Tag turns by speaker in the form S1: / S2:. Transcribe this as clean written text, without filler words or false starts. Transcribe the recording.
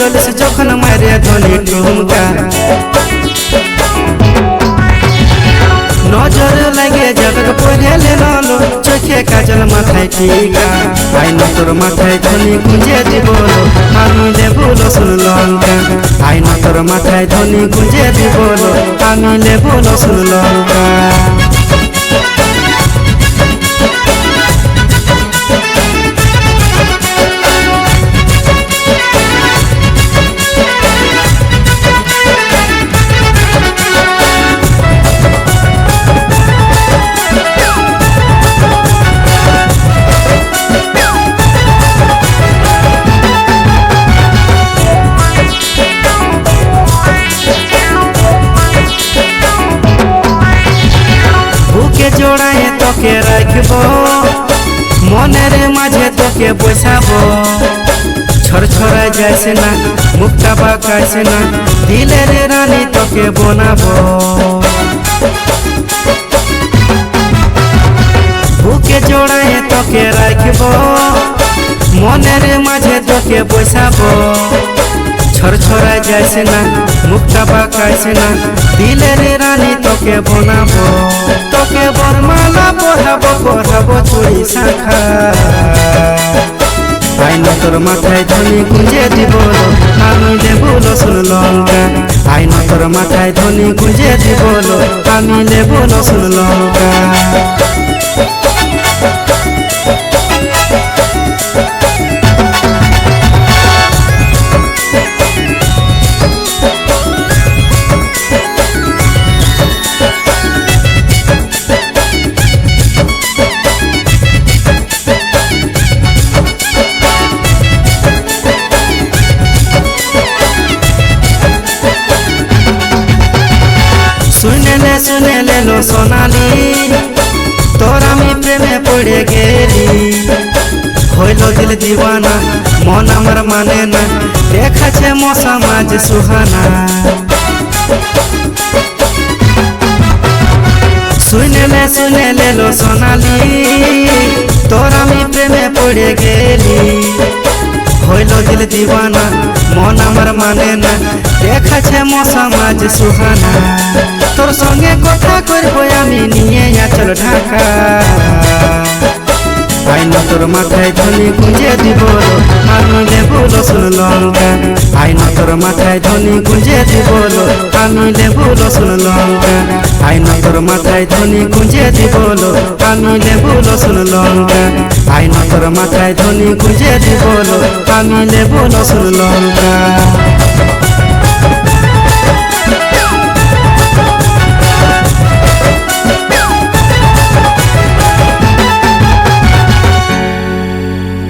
S1: চলিস যখন মারে ধনি ঠুমকা নজর লাগে যাবে পড়েলে নলো চোখে কাজল মাথায় টিকা আইনা তোর মাথায় ধনি গুঁজে দিব আমি লেবু রসুন লঙ্কা আইনা তোর মাথায় ধনি গুঁজে দিব আমি লেবু রসুন লঙ্কা জোড়ায় তোকে রাখব মনের মাঝে তোকে বসাবো ছড়ছড়া যাইছে না মুখটা বাঁকাইছে না দিলের রানী তোকে বানাবো বুকে জোড়ায় তোকে রাখব মনের মাঝে তোকে বসাবো ছড়ছড়া যাইছে না মুখটা বাঁকাইছে না দিলের রানী তোকে বানাবো তোকে বরমালা পড়াবো চুড়ি শাখা আইনা তোর মাথায় ধনি গুঁজে দিব আমি লেবু রসুন লঙ্কা আইনা তোর মাথায় ধনি গুঁজে দিব আমি লেবু রসুন লঙ্কা শুনে লেলো সোনালি তোর আমি প্রেমে পড়ে গেলি হইল দিল দিওয়ানা মন আমার মানে না দেখাছে মশা মাঝ সুহানা শুনে লেলো সোনালি তোর আমি প্রেমে পড়ে গেলি হইল দিল দিওয়ানা মন আমার মানে না দেখাছে মশা মাঝ সুহানা তোর সঙ্গে কথা করবো আমি নিয়ে চল ঢাকা আইনা তোর মাথায় ধনি গুঁজে দিব আমি লেবু রসুন লঙ্কা আইনা তোর মাথায় ধনি গুঁজে দিব আমি লেবু রসুন লঙ্কা আইনা তোর মাথায় ধনি গুঁজে দিব আমি লেবু রসুন লঙ্কা আইনা তোর মাথায় ধনি গুঁজে দিব আমি লেবু রসুন লঙ্কা